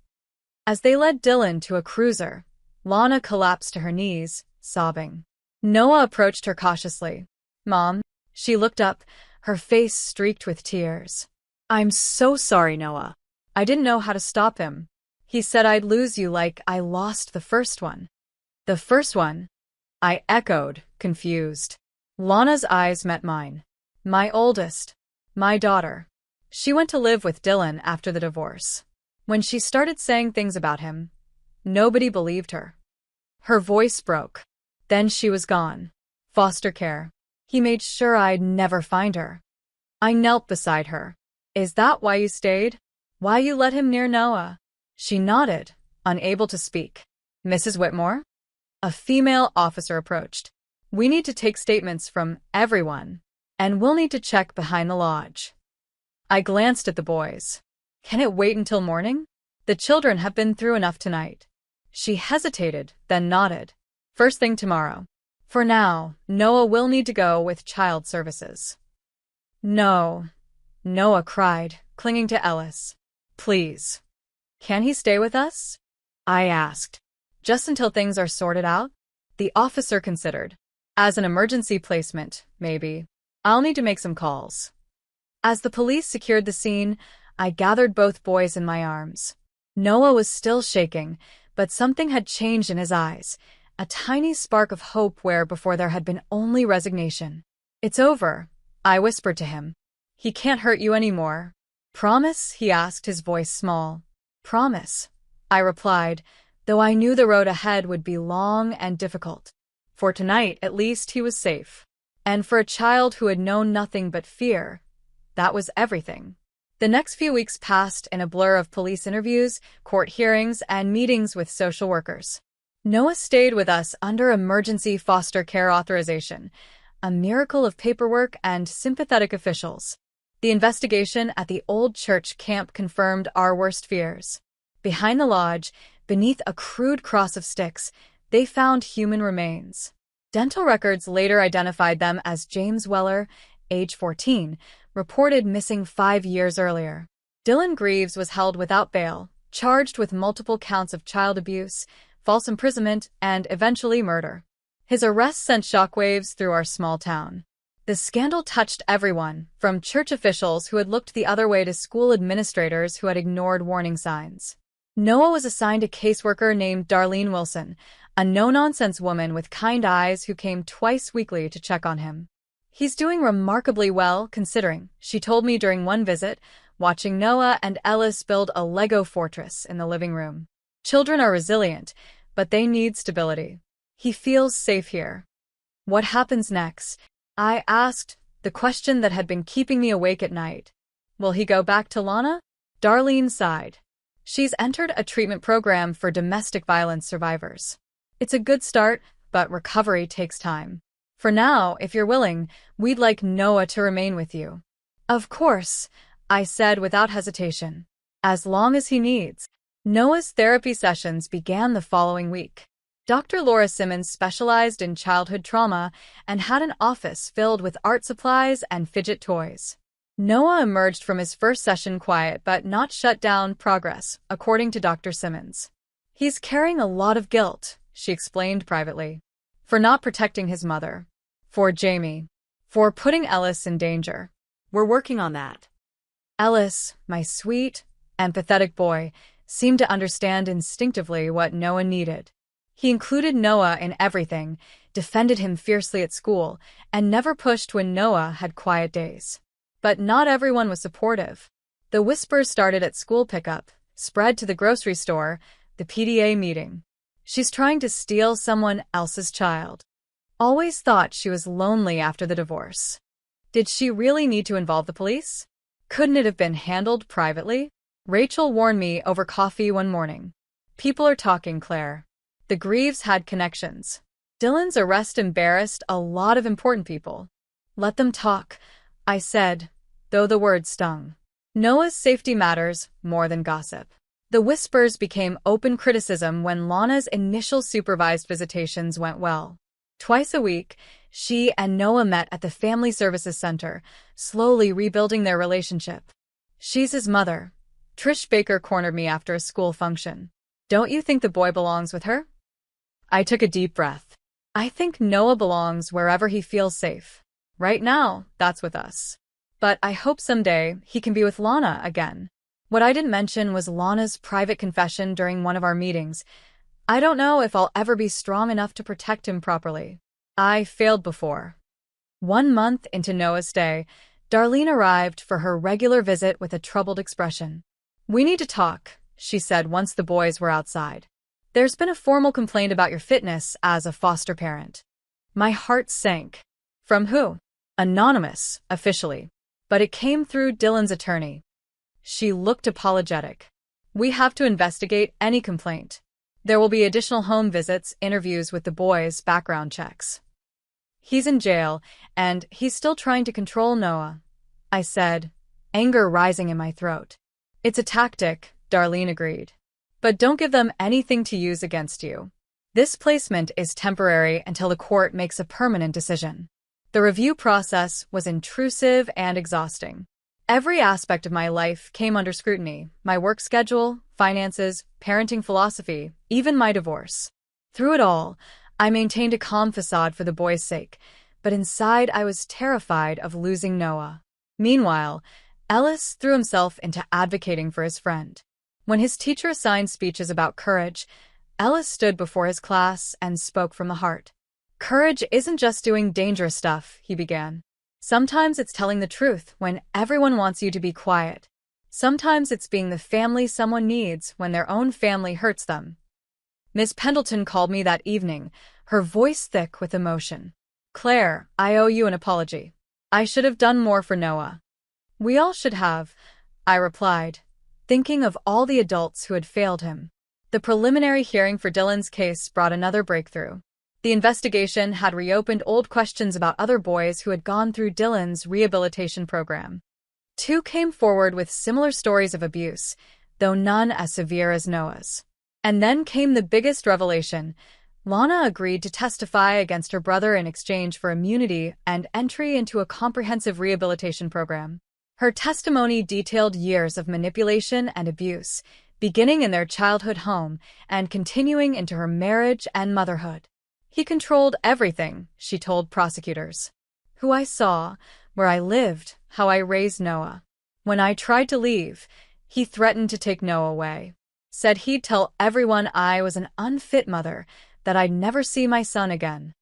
As they led Dylan to a cruiser, Lana collapsed to her knees, sobbing. Noah approached her cautiously. "Mom." She looked up, her face streaked with tears. "I'm so sorry, Noah. I didn't know how to stop him. He said I'd lose you like I lost the first one." "The first one?" I echoed, confused. Lana's eyes met mine. "My oldest. My daughter. She went to live with Dylan after the divorce. When she started saying things about him, nobody believed her." Her voice broke. "Then she was gone. Foster care. He made sure I'd never find her." I knelt beside her. "Is that why you stayed? Why you let him near Noah?" She nodded, unable to speak. "Mrs. Whitmore?" A female officer approached. "We need to take statements from everyone, and we'll need to check behind the lodge." I glanced at the boys. "Can it wait until morning? The children have been through enough tonight." She hesitated, then nodded. "First thing tomorrow. For now, Noah will need to go with child services." "No," Noah cried, clinging to Ellis. "Please. Can he stay with us?" I asked. "Just until things are sorted out?" The officer considered. "As an emergency placement, maybe. I'll need to make some calls." As the police secured the scene, I gathered both boys in my arms. Noah was still shaking, but something had changed in his eyes, a tiny spark of hope where before there had been only resignation. "It's over," I whispered to him. "He can't hurt you anymore." "Promise?" he asked, his voice small. "Promise," I replied, though I knew the road ahead would be long and difficult. For tonight, at least, he was safe. And for a child who had known nothing but fear, that was everything. The next few weeks passed in a blur of police interviews, court hearings, and meetings with social workers. Noah stayed with us under emergency foster care authorization, a miracle of paperwork and sympathetic officials. The investigation at the old church camp confirmed our worst fears. Behind the lodge, beneath a crude cross of sticks, they found human remains. Dental records later identified them as James Weller, age 14, reported missing 5 years earlier. Dylan Greaves was held without bail, charged with multiple counts of child abuse, false imprisonment, and eventually murder. His arrest sent shockwaves through our small town. The scandal touched everyone, from church officials who had looked the other way to school administrators who had ignored warning signs. Noah was assigned a caseworker named Darlene Wilson, a no-nonsense woman with kind eyes who came twice weekly to check on him. "He's doing remarkably well, considering," she told me during one visit, watching Noah and Ellis build a Lego fortress in the living room. "Children are resilient, but they need stability. He feels safe here." "What happens next?" I asked, the question that had been keeping me awake at night. "Will he go back to Lana?" Darlene sighed. "She's entered a treatment program for domestic violence survivors. It's a good start, but recovery takes time. For now, if you're willing, we'd like Noah to remain with you." "Of course," I said without hesitation. "As long as he needs." Noah's therapy sessions began the following week. Dr. Laura Simmons specialized in childhood trauma and had an office filled with art supplies and fidget toys. Noah emerged from his first session quiet but not shut down progress, according to Dr. Simmons. "He's carrying a lot of guilt," she explained privately. "For not protecting his mother. For Jamie. For putting Ellis in danger. We're working on that." Ellis, my sweet, empathetic boy, seemed to understand instinctively what Noah needed. He included Noah in everything, defended him fiercely at school, and never pushed when Noah had quiet days. But not everyone was supportive. The whispers started at school pickup, spread to the grocery store, the PTA meeting. "She's trying to steal someone else's child." Always thought she was lonely after the divorce. Did she really need to involve the police? Couldn't it have been handled privately? Rachel warned me over coffee one morning. "People are talking, Claire. The Greaves had connections. Dylan's arrest embarrassed a lot of important people." "Let them talk," I said, though the words stung. Noah's safety matters more than gossip. The whispers became open criticism when Lana's initial supervised visitations went well. Twice a week, she and Noah met at the Family Services Center, slowly rebuilding their relationship. "She's his mother." Trish Baker cornered me after a school function. "Don't you think the boy belongs with her?" I took a deep breath. "I think Noah belongs wherever he feels safe. Right now, that's with us. But I hope someday he can be with Lana again." What I didn't mention was Lana's private confession during one of our meetings. "I don't know if I'll ever be strong enough to protect him properly. I failed before." 1 month into Noah's stay, Darlene arrived for her regular visit with a troubled expression. "We need to talk," she said once the boys were outside. "There's been a formal complaint about your fitness as a foster parent." My heart sank. "From who?" "Anonymous, officially. But it came through Dylan's attorney." She looked apologetic. "We have to investigate any complaint. There will be additional home visits, interviews with the boys, background checks." "He's in jail, and he's still trying to control Noah," I said, anger rising in my throat. "It's a tactic," Darlene agreed. "But don't give them anything to use against you. This placement is temporary until the court makes a permanent decision." The review process was intrusive and exhausting. Every aspect of my life came under scrutiny: my work schedule, finances, parenting philosophy, even my divorce. Through it all, I maintained a calm facade for the boys' sake, but inside I was terrified of losing Noah. Meanwhile, Ellis threw himself into advocating for his friend. When his teacher assigned speeches about courage, Ellis stood before his class and spoke from the heart. "Courage isn't just doing dangerous stuff," he began. "Sometimes it's telling the truth when everyone wants you to be quiet. Sometimes it's being the family someone needs when their own family hurts them." Miss Pendleton called me that evening, her voice thick with emotion. "Claire, I owe you an apology. I should have done more for Noah." "We all should have," I replied, thinking of all the adults who had failed him. The preliminary hearing for Dylan's case brought another breakthrough. The investigation had reopened old questions about other boys who had gone through Dylan's rehabilitation program. Two came forward with similar stories of abuse, though none as severe as Noah's. And then came the biggest revelation. Lana agreed to testify against her brother in exchange for immunity and entry into a comprehensive rehabilitation program. Her testimony detailed years of manipulation and abuse, beginning in their childhood home and continuing into her marriage and motherhood. He controlled everything, she told prosecutors. Who I saw, where I lived, how I raised Noah. When I tried to leave, he threatened to take Noah away. Said he'd tell everyone I was an unfit mother, that I'd never see my son again.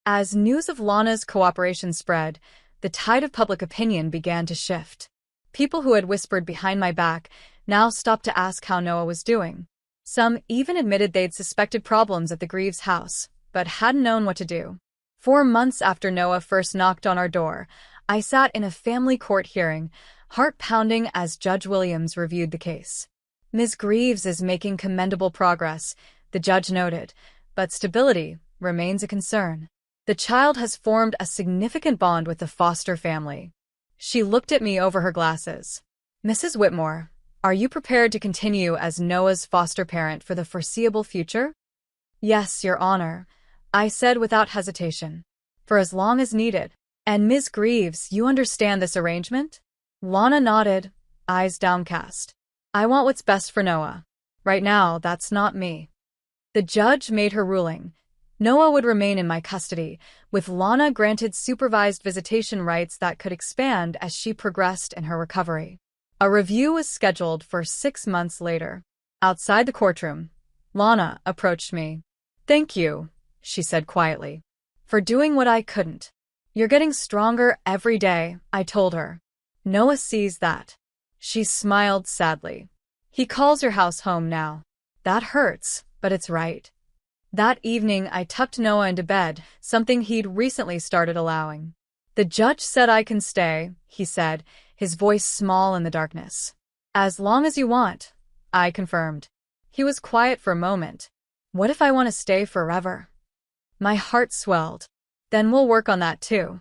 As news of Lana's cooperation spread, the tide of public opinion began to shift. People who had whispered behind my back now stopped to ask how Noah was doing. Some even admitted they'd suspected problems at the Greaves house, but hadn't known what to do. 4 months after Noah first knocked on our door, I sat in a family court hearing, heart pounding as Judge Williams reviewed the case. Ms. Greaves is making commendable progress, the judge noted, but stability remains a concern. The child has formed a significant bond with the foster family. She looked at me over her glasses. Mrs. Whitmore, are you prepared to continue as Noah's foster parent for the foreseeable future? Yes, Your Honor, I said without hesitation. For as long as needed. And Ms. Greaves, you understand this arrangement? Lana nodded, eyes downcast. I want what's best for Noah. Right now, that's not me. The judge made her ruling. Noah would remain in my custody, with Lana granted supervised visitation rights that could expand as she progressed in her recovery. A review was scheduled for 6 months later. Outside the courtroom, Lana approached me. Thank you, she said quietly, for doing what I couldn't. You're getting stronger every day, I told her. Noah sees that. She smiled sadly. He calls your house home now. That hurts, but it's right. That evening, I tucked Noah into bed, something he'd recently started allowing. The judge said I can stay, he said, his voice small in the darkness. As long as you want, I confirmed. He was quiet for a moment. What if I want to stay forever? My heart swelled. Then we'll work on that too.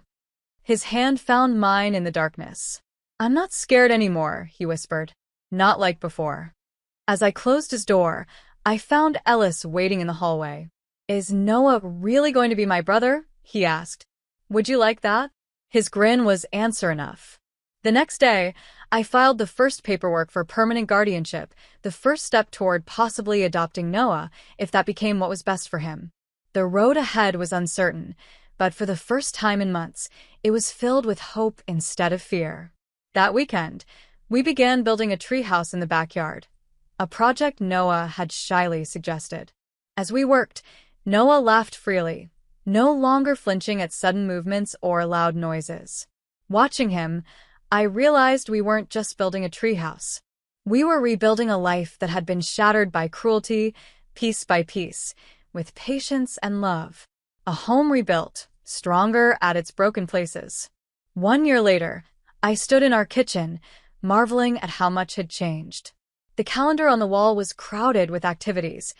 His hand found mine in the darkness. I'm not scared anymore, he whispered. Not like before. As I closed his door, I found Ellis waiting in the hallway. Is Noah really going to be my brother? He asked. Would you like that? His grin was answer enough. The next day, I filed the first paperwork for permanent guardianship, the first step toward possibly adopting Noah, if that became what was best for him. The road ahead was uncertain, but for the first time in months, it was filled with hope instead of fear. That weekend, we began building a treehouse in the backyard, a project Noah had shyly suggested. As we worked, Noah laughed freely, no longer flinching at sudden movements or loud noises. Watching him, I realized we weren't just building a treehouse. We were rebuilding a life that had been shattered by cruelty, piece by piece, with patience and love. A home rebuilt, stronger at its broken places. 1 year later, I stood in our kitchen, marveling at how much had changed. The calendar on the wall was crowded with activities.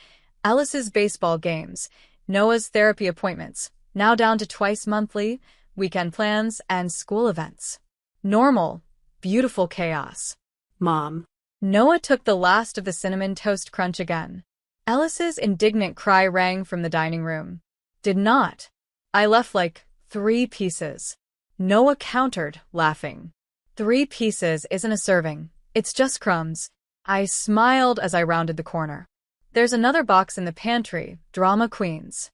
Ellis's baseball games, Noah's therapy appointments, now down to twice monthly, weekend plans, and school events. Normal, beautiful chaos. Mom. Noah took the last of the cinnamon toast crunch again. Ellis's indignant cry rang from the dining room. Did not. I left like 3 pieces. Noah countered, laughing. 3 pieces isn't a serving. It's just crumbs. I smiled as I rounded the corner. There's another box in the pantry, drama queens.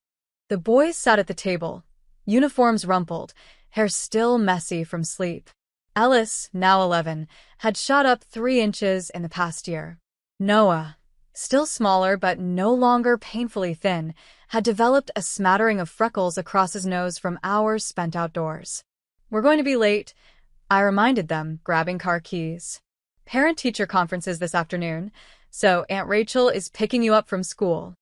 The boys sat at the table, uniforms rumpled, hair still messy from sleep. Ellis, now 11, had shot up 3 inches in the past year. Noah, still smaller but no longer painfully thin, had developed a smattering of freckles across his nose from hours spent outdoors. We're going to be late, I reminded them, grabbing car keys. Parent-teacher conferences this afternoon, so Aunt Rachel is picking you up from school.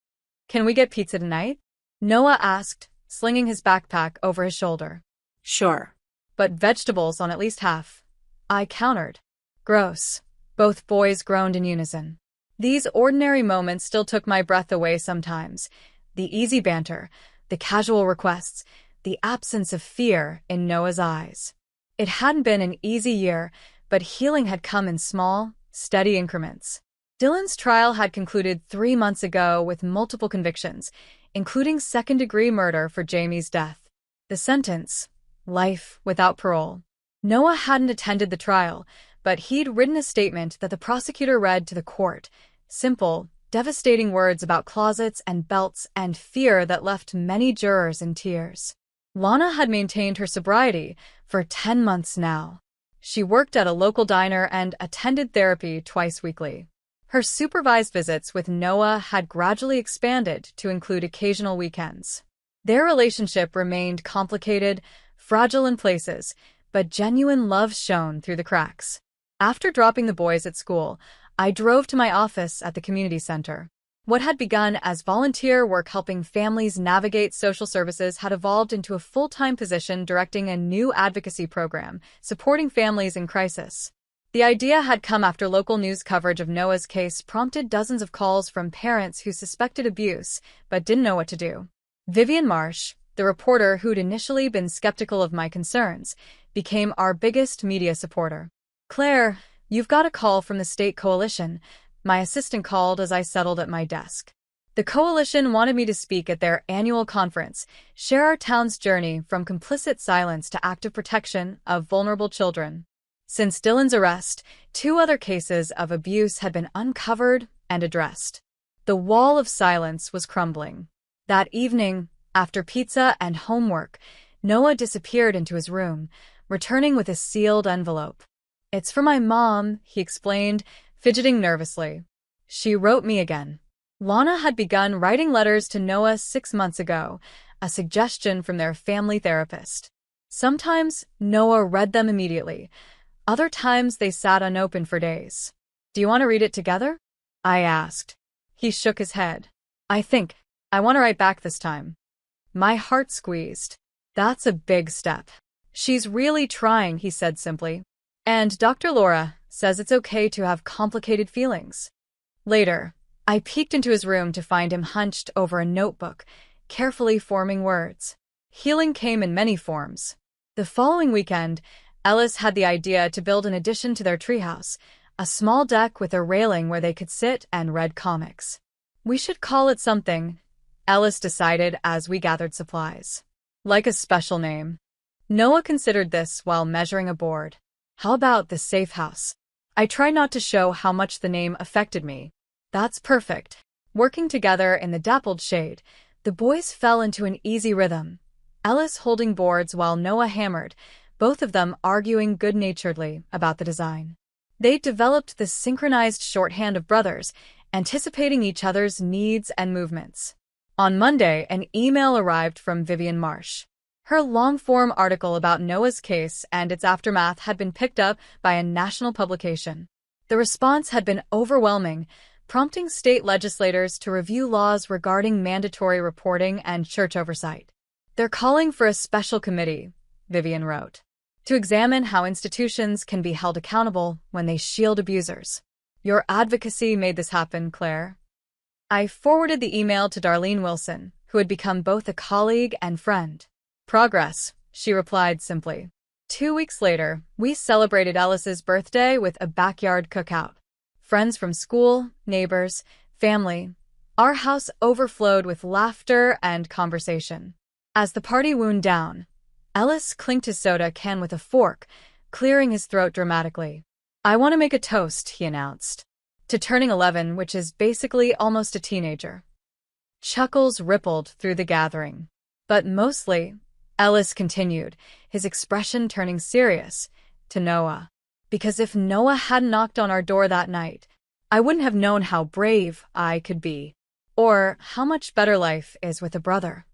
Can we get pizza tonight? Noah asked, slinging his backpack over his shoulder. Sure. But vegetables on at least half. I countered. Gross. Both boys groaned in unison. These ordinary moments still took my breath away sometimes. The easy banter, the casual requests, the absence of fear in Noah's eyes. It hadn't been an easy year, but healing had come in small, steady increments. Dylan's trial had concluded 3 months ago with multiple convictions, including second-degree murder for Jamie's death. The sentence: life without parole. Noah hadn't attended the trial, but he'd written a statement that the prosecutor read to the court. Simple, devastating words about closets and belts and fear that left many jurors in tears. Lana had maintained her sobriety for 10 months now. She worked at a local diner and attended therapy twice weekly. Her supervised visits with Noah had gradually expanded to include occasional weekends. Their relationship remained complicated, fragile in places, but genuine love shone through the cracks. After dropping the boys at school, I drove to my office at the community center. What had begun as volunteer work helping families navigate social services had evolved into a full-time position directing a new advocacy program, supporting families in crisis. The idea had come after local news coverage of Noah's case prompted dozens of calls from parents who suspected abuse but didn't know what to do. Vivian Marsh, the reporter who'd initially been skeptical of my concerns, became our biggest media supporter. "Claire, you've got a call from the state coalition," my assistant called as I settled at my desk. The coalition wanted me to speak at their annual conference, share our town's journey from complicit silence to active protection of vulnerable children. Since Dylan's arrest, 2 other cases of abuse had been uncovered and addressed. The wall of silence was crumbling. That evening, after pizza and homework, Noah disappeared into his room, returning with a sealed envelope. "It's for my mom," he explained, fidgeting nervously. "She wrote me again." Lana had begun writing letters to Noah 6 months ago, a suggestion from their family therapist. Sometimes Noah read them immediately. Other times they sat unopened for days. "Do you want to read it together?" I asked. He shook his head. I think I want to write back this time." My heart squeezed. "That's a big step." "She's really trying," he said simply. "And Dr. Laura says it's okay to have complicated feelings." Later, I peeked into his room to find him hunched over a notebook, carefully forming words. Healing came in many forms. The following weekend, Ellis had the idea to build an addition to their treehouse, a small deck with a railing where they could sit and read comics. "We should call it something," Ellis decided as we gathered supplies. "Like a special name." Noah considered this while measuring a board. "How about the safe house?" I tried not to show how much the name affected me. "That's perfect." Working together in the dappled shade, the boys fell into an easy rhythm, Ellis holding boards while Noah hammered, both of them arguing good-naturedly about the design. They developed the synchronized shorthand of brothers, anticipating each other's needs and movements. On Monday, an email arrived from Vivian Marsh. Her long-form article about Noah's case and its aftermath had been picked up by a national publication. The response had been overwhelming, prompting state legislators to review laws regarding mandatory reporting and church oversight. "They're calling for a special committee," Vivian wrote, "to examine how institutions can be held accountable when they shield abusers." "Your advocacy made this happen, Claire." I forwarded the email to Darlene Wilson, who had become both a colleague and friend. "Progress," she replied simply. 2 weeks later, we celebrated Ellis's birthday with a backyard cookout. Friends from school, neighbors, family. Our house overflowed with laughter and conversation. As the party wound down, Ellis clinked his soda can with a fork, clearing his throat dramatically. "I want to make a toast," he announced, "to turning 11, which is basically almost a teenager." Chuckles rippled through the gathering. "But mostly," Ellis continued, his expression turning serious, "to Noah. Because if Noah hadn't knocked on our door that night, I wouldn't have known how brave I could be, or how much better life is with a brother."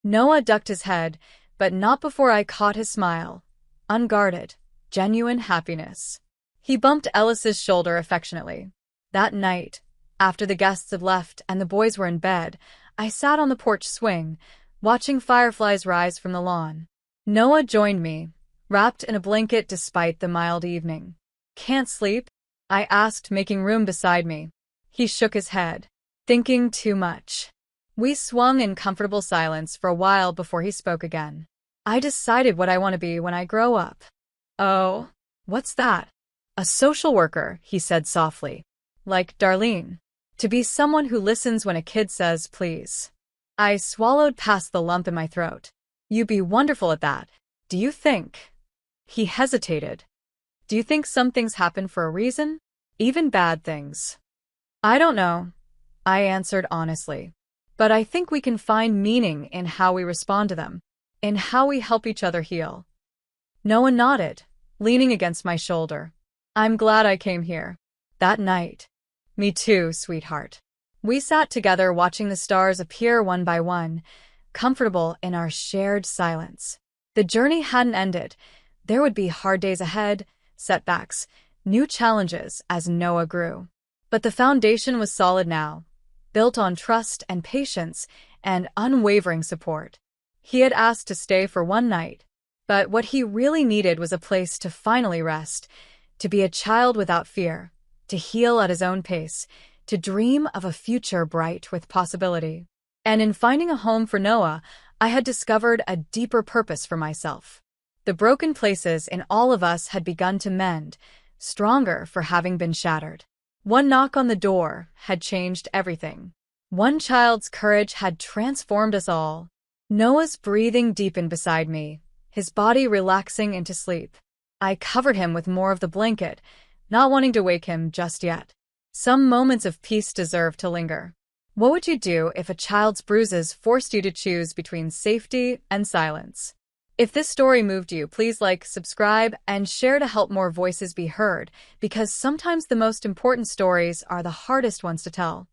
Noah ducked his head, but not before I caught his smile. Unguarded, genuine happiness. He bumped Ellis's shoulder affectionately. That night, after the guests had left and the boys were in bed, I sat on the porch swing, watching fireflies rise from the lawn. Noah joined me, wrapped in a blanket despite the mild evening. "Can't sleep?" I asked, making room beside me. He shook his head. "Thinking too much." We swung in comfortable silence for a while before he spoke again. "I decided what I want to be when I grow up." "Oh, what's that?" A social worker, he said softly. Like Darlene. To be someone who listens when a kid says, please. I swallowed past the lump in my throat. You'd be wonderful at that. Do you think? He hesitated. Do you think some things happen for a reason? Even bad things? I don't know, I answered honestly. But I think we can find meaning in how we respond to them, in how we help each other heal. Noah nodded, leaning against my shoulder. I'm glad I came here. That night. Me too, sweetheart. We sat together watching the stars appear one by one, comfortable in our shared silence. The journey hadn't ended. There would be hard days ahead, setbacks, new challenges as Noah grew. But the foundation was solid now, built on trust and patience and unwavering support. He had asked to stay for one night, but what he really needed was a place to finally rest, to be a child without fear, to heal at his own pace, to dream of a future bright with possibility. And in finding a home for Noah, I had discovered a deeper purpose for myself. The broken places in all of us had begun to mend, stronger for having been shattered. One knock on the door had changed everything. One child's courage had transformed us all. Noah's breathing deepened beside me, his body relaxing into sleep. I covered him with more of the blanket, not wanting to wake him just yet. Some moments of peace deserve to linger. What would you do if a child's bruises forced you to choose between safety and silence? If this story moved you, please like, subscribe, and share to help more voices be heard, because sometimes the most important stories are the hardest ones to tell.